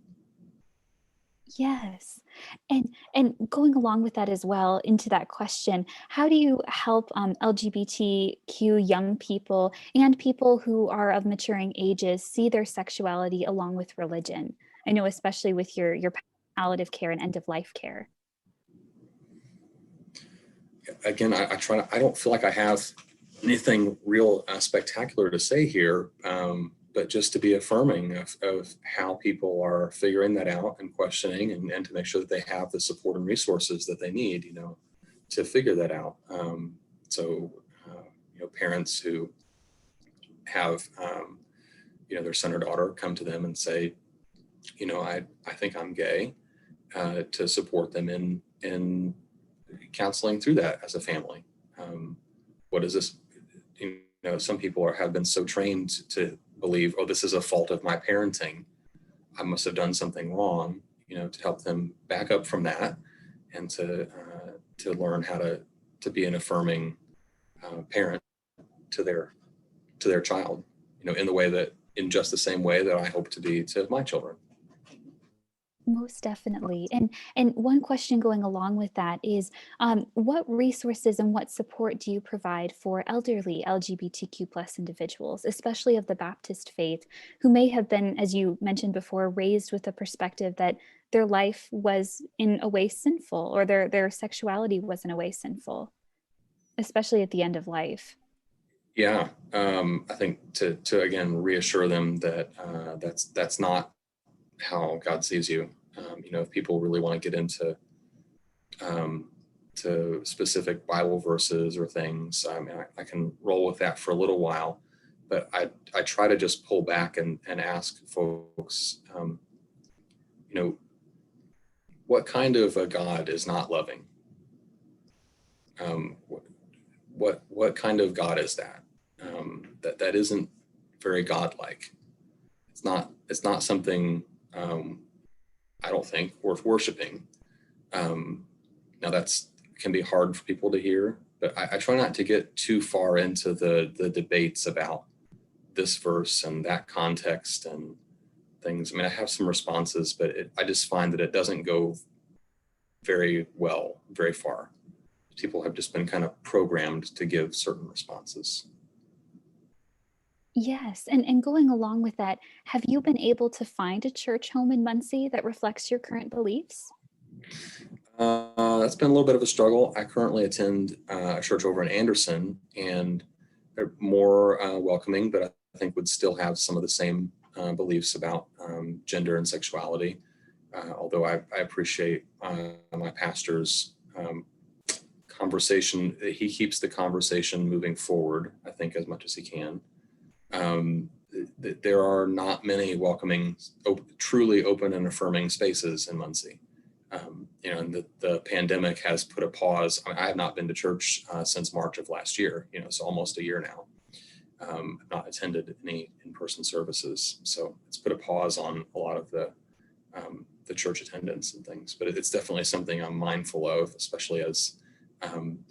Yes. And going along with that as well, into that question, how do you help LGBTQ young people and people who are of maturing ages see their sexuality along with religion? I know, especially with your palliative care and end of life care. Again, I don't feel like I have anything real spectacular to say here, but just to be affirming of how people are figuring that out and questioning, and to make sure that they have the support and resources that they need, to figure that out. So, parents who have, their son or daughter come to them and say, I think I'm gay, to support them in counseling through that as a family. What is this? Some people have been so trained to believe, this is a fault of my parenting. I must have done something wrong, to help them back up from that, and to learn how to be an affirming parent to their child, in the way that, in just the same way that I hope to be to my children. Most definitely. And one question going along with that is, what resources and what support do you provide for elderly LGBTQ plus individuals, especially of the Baptist faith, who may have been, as you mentioned before, raised with a perspective that their life was in a way sinful, or their sexuality was in a way sinful, especially at the end of life? Yeah, I think to again reassure them that that's not how God sees you. If people really want to get into um, to specific Bible verses or things, I mean, I can roll with that for a little while, but I try to just pull back and ask folks, you know, what kind of a God is not loving? Um, what kind of God is that? That isn't very godlike. It's not something I don't think worth worshiping. Um, Now that's can be hard for people to hear, but I try not to get too far into the debates about this verse and that context and things. I mean, I have some responses, but I just find that it doesn't go very well, very far. People have just been kind of programmed to give certain responses. Yes, and going along with that, have you been able to find a church home in Muncie that reflects your current beliefs? That's been a little bit of a struggle. I currently attend a church over in Anderson, and they're more welcoming, but I think would still have some of the same beliefs about gender and sexuality. Although I appreciate my pastor's conversation. He keeps the conversation moving forward, I think, as much as he can. There are not many welcoming, truly open and affirming spaces in Muncie. And the pandemic has put a pause. I mean, I have not been to church since March of last year, so almost a year now. I've not attended any in-person services. So it's put a pause on a lot of the church attendance and things, but it's definitely something I'm mindful of, especially as,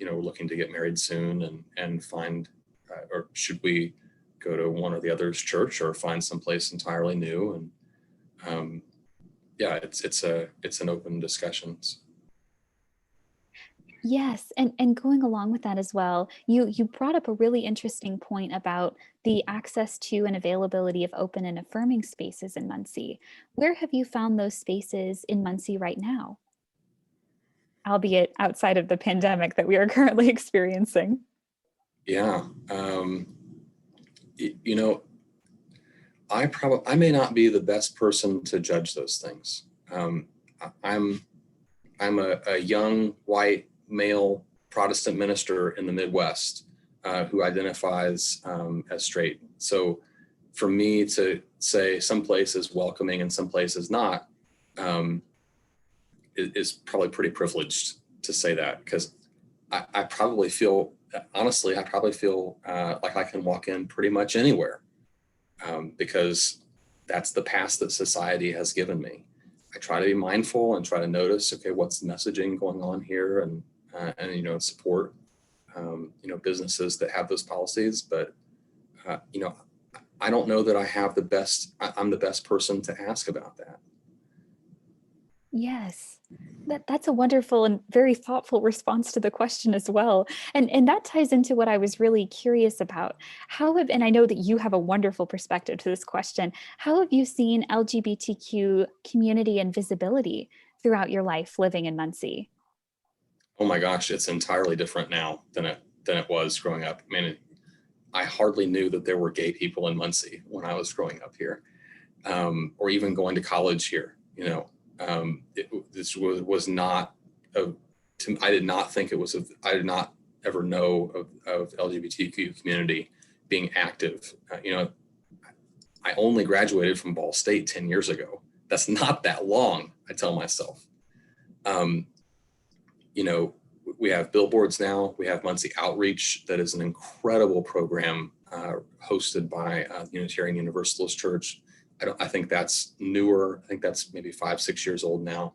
we're looking to get married soon and find, or should we go to one or the other's church or find someplace entirely new? And yeah, it's an open discussions. Yes, and going along with that as well, you brought up a really interesting point about the access to and availability of open and affirming spaces in Muncie. Where have you found those spaces in Muncie right now? Albeit outside of the pandemic that we are currently experiencing. Yeah. You know, I may not be the best person to judge those things. I'm a young white male Protestant minister in the Midwest who identifies as straight. So for me to say some place is welcoming and some place is not is probably pretty privileged to say that, because I probably feel, honestly, I probably feel like I can walk in pretty much anywhere because that's the path that society has given me. I try to be mindful and try to notice, okay, what's the messaging going on here, and support businesses that have those policies. But I don't know that I have the best. I'm the best person to ask about that. Yes. That's a wonderful and very thoughtful response to the question as well. And that ties into what I was really curious about. And I know that you have a wonderful perspective to this question. How have you seen LGBTQ community and visibility throughout your life living in Muncie? Oh my gosh, it's entirely different now than it was growing up. I mean, I hardly knew that there were gay people in Muncie when I was growing up here, or even going to college here. This was not I did not think it was I did not ever know of LGBTQ community being active. I only graduated from Ball State 10 years ago. That's not that long, I tell myself. We have billboards now. We have Muncie Outreach, that is an incredible program hosted by Unitarian Universalist Church. I think that's newer. I think that's maybe 5-6 years old now.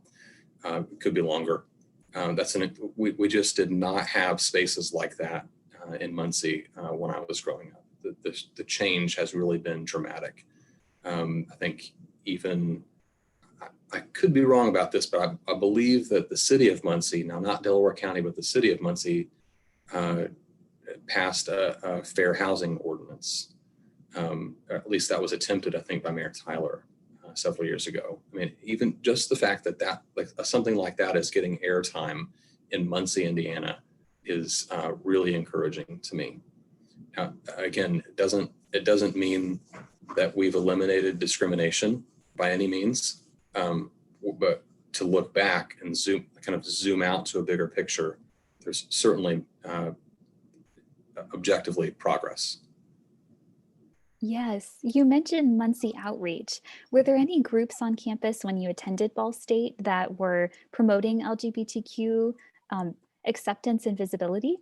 It could be longer. We just did not have spaces like that in Muncie when I was growing up. The change has really been dramatic. I think even I could be wrong about this, but I believe that the city of Muncie, now not Delaware County, but the city of Muncie, passed a fair housing ordinance. At least that was attempted, I think, by Mayor Tyler several years ago. I mean, even just the fact that like something like that is getting airtime in Muncie, Indiana, is really encouraging to me. Again, it doesn't mean that we've eliminated discrimination by any means, but to look back and zoom out to a bigger picture, there's certainly objectively progress. Yes, you mentioned Muncie Outreach. Were there any groups on campus when you attended Ball State that were promoting LGBTQ acceptance and visibility?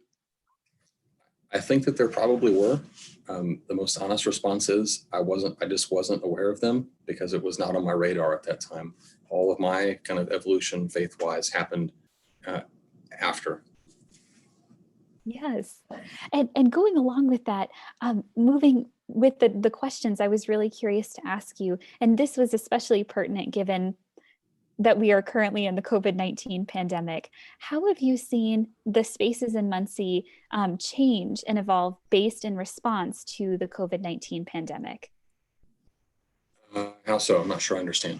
I think that there probably were. The most honest response is I just wasn't aware of them because it was not on my radar at that time. All of my kind of evolution faith-wise happened after. Yes. And going along with that, moving with the questions I was really curious to ask you, and this was especially pertinent given that we are currently in the COVID-19 pandemic. How have you seen the spaces in Muncie change and evolve based in response to the COVID-19 pandemic? How so? I'm not sure I understand.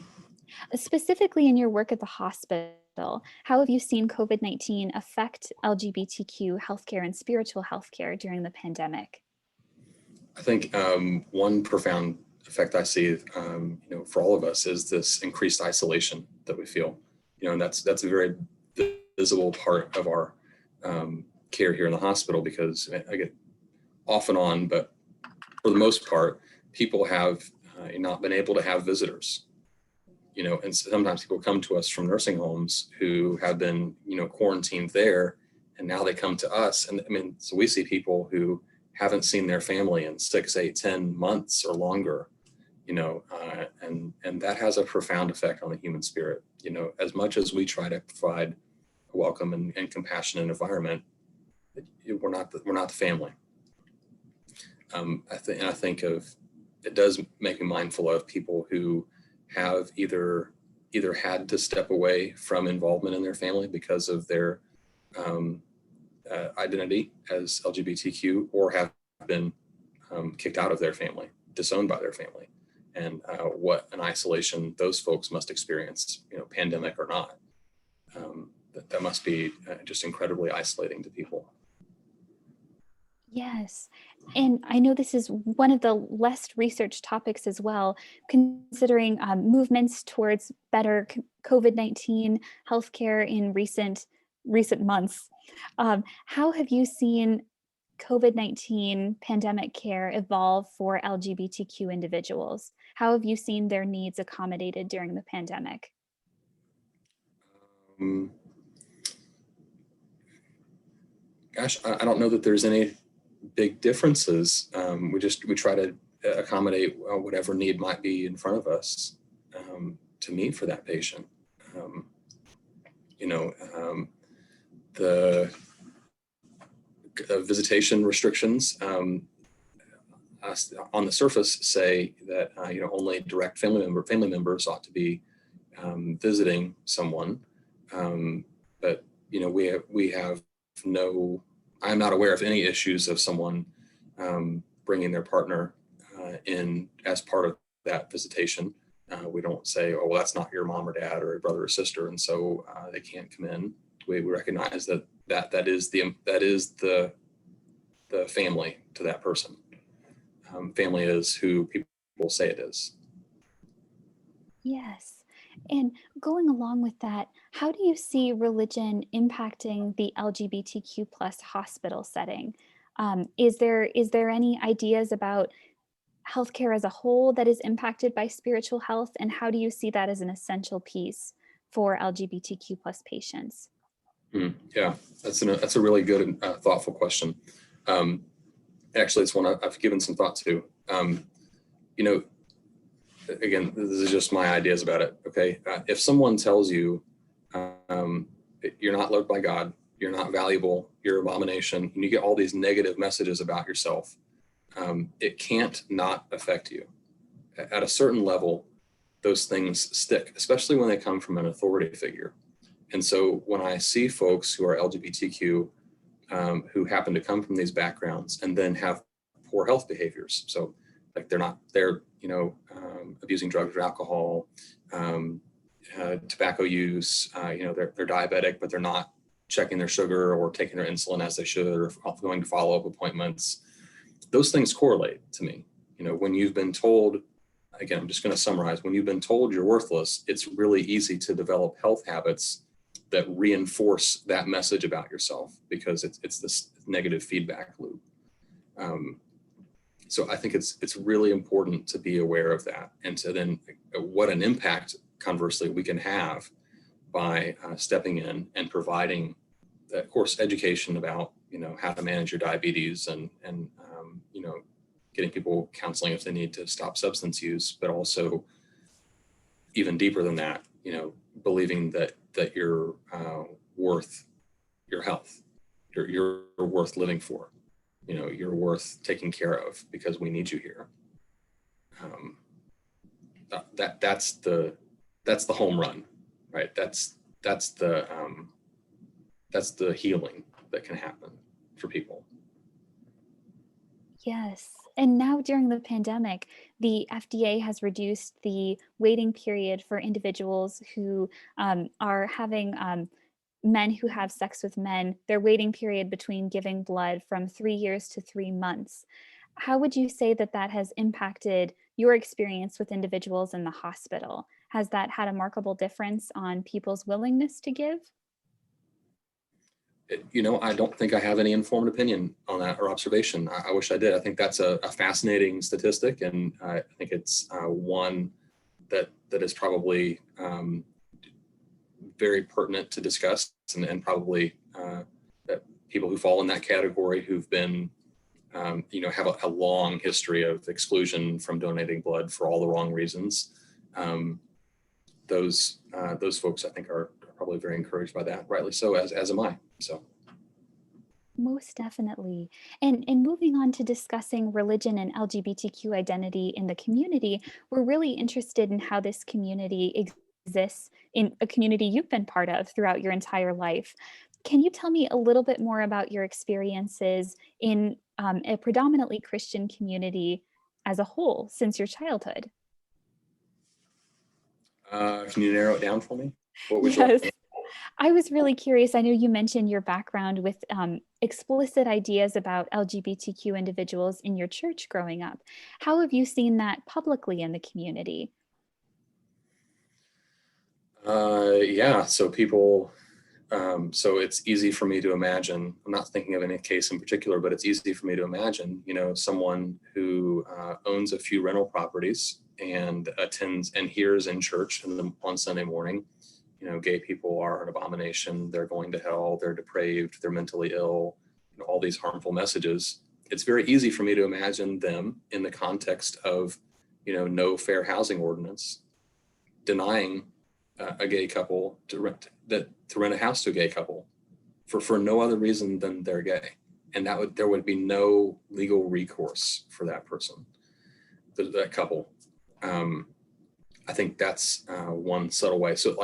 Specifically in your work at the hospital, how have you seen COVID-19 affect LGBTQ healthcare and spiritual healthcare during the pandemic? I think one profound effect I see, for all of us is this increased isolation that we feel, and that's a very visible part of our care here in the hospital, because I get off and on, but for the most part, people have not been able to have visitors, and sometimes people come to us from nursing homes who have been, quarantined there, and now they come to us. And I mean, so we see people who haven't seen their family in 6, 8, 10 months or longer, and that has a profound effect on the human spirit. As much as we try to provide a welcome and compassionate environment, we're not the family. I think it does make me mindful of people who have either had to step away from involvement in their family because of their identity as LGBTQ, or have been kicked out of their family, disowned by their family, and what an isolation those folks must experience, pandemic or not. That must be just incredibly isolating to people. Yes. And I know this is one of the less researched topics as well, considering movements towards better COVID-19 healthcare in recent months. How have you seen COVID-19 pandemic care evolve for LGBTQ individuals? How have you seen their needs accommodated during the pandemic? Gosh, I don't know that there's any big differences. We try to accommodate whatever need might be in front of us to meet for that patient. The visitation restrictions on the surface say that only direct family members ought to be visiting someone, but we have no. I'm not aware of any issues of someone bringing their partner in as part of that visitation. We don't say, oh, well, that's not your mom or dad or your brother or sister, and so they can't come in. We recognize that is the family to that person. Family is who people say it is. Yes. And going along with that, how do you see religion impacting the LGBTQ plus hospital setting? Is there any ideas about healthcare as a whole that is impacted by spiritual health? And how do you see that as an essential piece for LGBTQ plus patients? Yeah, that's a really good and thoughtful question. Actually, it's one I've given some thought to. Again, this is just my ideas about it. Okay, if someone tells you you're not loved by God, you're not valuable, you're an abomination, and you get all these negative messages about yourself, it can't not affect you. At a certain level, those things stick, especially when they come from an authority figure. And so when I see folks who are LGBTQ who happen to come from these backgrounds and then have poor health behaviors, so like they're abusing drugs or alcohol, tobacco use, they're diabetic, but they're not checking their sugar or taking their insulin as they should, or going to follow-up appointments. Those things correlate to me. When you've been told, again, I'm just going to summarize, when you've been told you're worthless, it's really easy to develop health habits that reinforce that message about yourself, because it's this negative feedback loop. So I think it's really important to be aware of that, and to then what an impact, conversely, we can have by stepping in and providing, of course, education about how to manage your diabetes and getting people counseling if they need to stop substance use, but also even deeper than that, believing that you're worth your health, you're worth living for, you're worth taking care of, because we need you here. That's the home run, right? That's the healing that can happen for people. Yes. And now during the pandemic, the FDA has reduced the waiting period for individuals who are having men who have sex with men, their waiting period between giving blood from 3 years to 3 months. How would you say that that has impacted your experience with individuals in the hospital? Has that had a remarkable difference on people's willingness to give? I don't think I have any informed opinion on that or observation. I wish I did. I think that's a fascinating statistic, and I think it's one that is probably very pertinent to discuss, and probably that people who fall in that category, who've been, have a long history of exclusion from donating blood for all the wrong reasons. Those folks, I think, are probably very encouraged by that, rightly so, as am I. So. Most definitely. And moving on to discussing religion and LGBTQ identity in the community, we're really interested in how this community exists in a community you've been part of throughout your entire life. Can you tell me a little bit more about your experiences in a predominantly Christian community as a whole since your childhood? Can you narrow it down for me? What was Yes. I was really curious. I know you mentioned your background with explicit ideas about LGBTQ individuals in your church growing up. How have you seen that publicly in the community? Yeah, so people, so it's easy for me to imagine, I'm not thinking of any case in particular, but it's easy for me to imagine, someone who owns a few rental properties and attends and hears in church on Sunday morning, gay people are an abomination, they're going to hell, they're depraved, they're mentally ill, all these harmful messages. It's very easy for me to imagine them in the context of, no fair housing ordinance, denying a gay couple to rent a house to a gay couple for no other reason than they're gay, and there would be no legal recourse for that person, that couple. I think that's one subtle way. So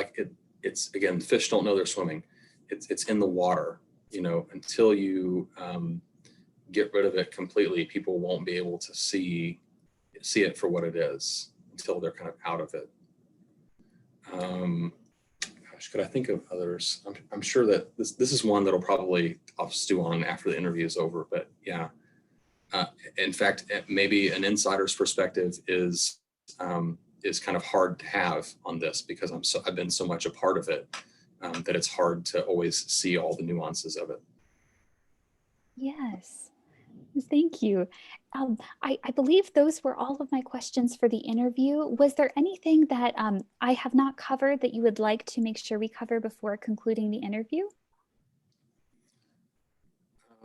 it's again, fish don't know they're swimming. It's in the water, until you get rid of it completely, people won't be able to see it for what it is until they're kind of out of it. Could I think of others? I'm sure that this is one that'll probably I'll stew on after the interview is over, but yeah. In fact, maybe an insider's perspective is kind of hard to have on this, because I've been so much a part of it that it's hard to always see all the nuances of it. Yes. Thank you. I believe those were all of my questions for the interview. Was there anything that I have not covered that you would like to make sure we cover before concluding the interview?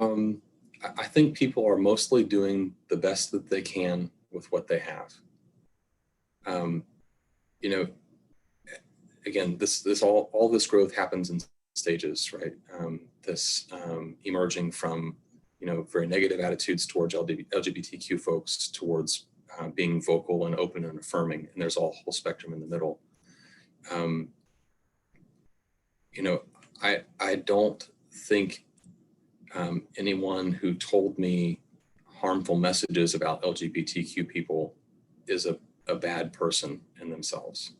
I think people are mostly doing the best that they can with what they have. Again, all this growth happens in stages, right? This emerging from very negative attitudes towards LGBTQ folks, towards being vocal and open and affirming, and there's a whole spectrum in the middle. I don't think anyone who told me harmful messages about LGBTQ people is a bad person in themselves.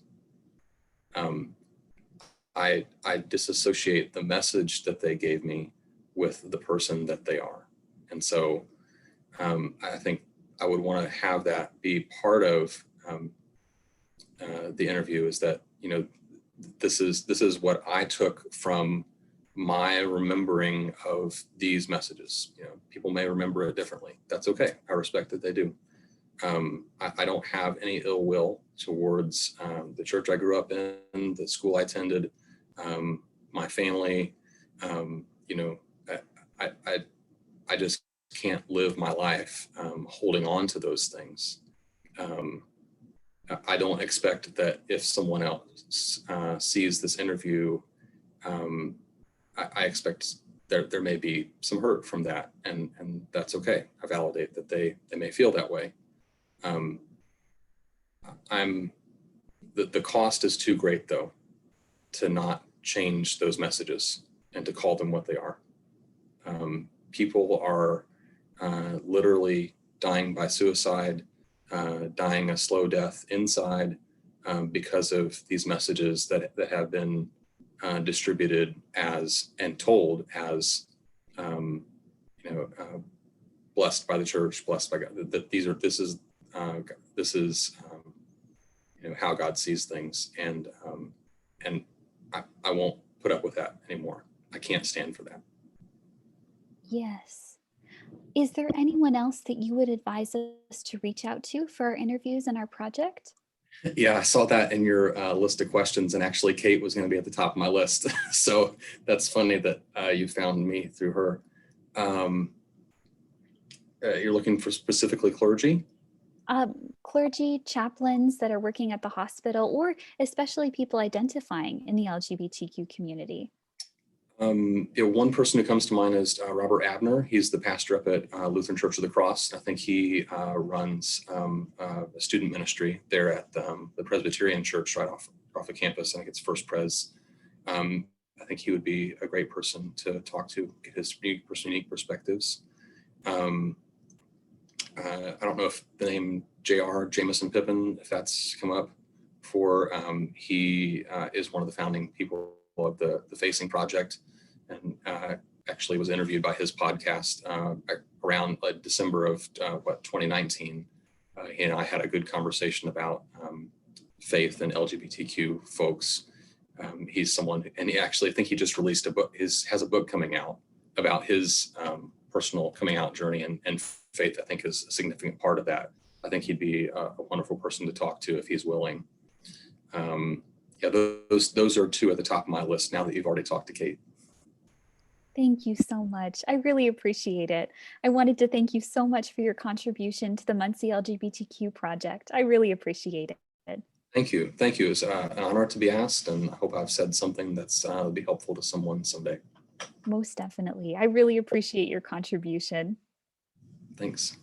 I disassociate the message that they gave me with the person that they are. And so I think I would want to have that be part of the interview, is that, this is what I took from my remembering of these messages. People may remember it differently. That's okay. I respect that they do. I don't have any ill will towards the church I grew up in, the school I attended, my family. I just can't live my life holding on to those things. I don't expect that if someone else sees this interview, I expect there may be some hurt from that, and that's okay. I validate that they may feel that way. The cost is too great, though, to not change those messages and to call them what they are. People are literally dying by suicide, dying a slow death inside because of these messages that have been distributed as and told as blessed by the church, blessed by God. That this is how God sees things, and I won't put up with that anymore. I can't stand for that. Yes. Is there anyone else that you would advise us to reach out to for our interviews and our project? Yeah, I saw that in your list of questions, and actually Kate was going to be at the top of my list. So that's funny that you found me through her. You're looking for specifically clergy? Clergy, chaplains that are working at the hospital, or especially people identifying in the LGBTQ community. One person who comes to mind is Robert Abner. He's the pastor up at Lutheran Church of the Cross. I think he runs a student ministry there at the Presbyterian Church right off of campus. I think it's First Pres. I think he would be a great person to talk to, get his unique perspectives. I don't know if the name J.R. Jameson Pippin, if that's come up before. He is one of the founding people of the Facing Project, and actually was interviewed by his podcast around December of 2019. He and I had a good conversation about faith and LGBTQ folks. He's someone, and I think he just released a book. Has a book coming out about his personal coming out journey, and faith, I think, is a significant part of that. I think he'd be a wonderful person to talk to if he's willing. Those are two at the top of my list now that you've already talked to Kate. Thank you so much. I really appreciate it. I wanted to thank you so much for your contribution to the Muncie LGBTQ project. I really appreciate it. Thank you. Thank you. It's an honor to be asked, and I hope I've said something that's will be helpful to someone someday. Most definitely. I really appreciate your contribution. Thanks.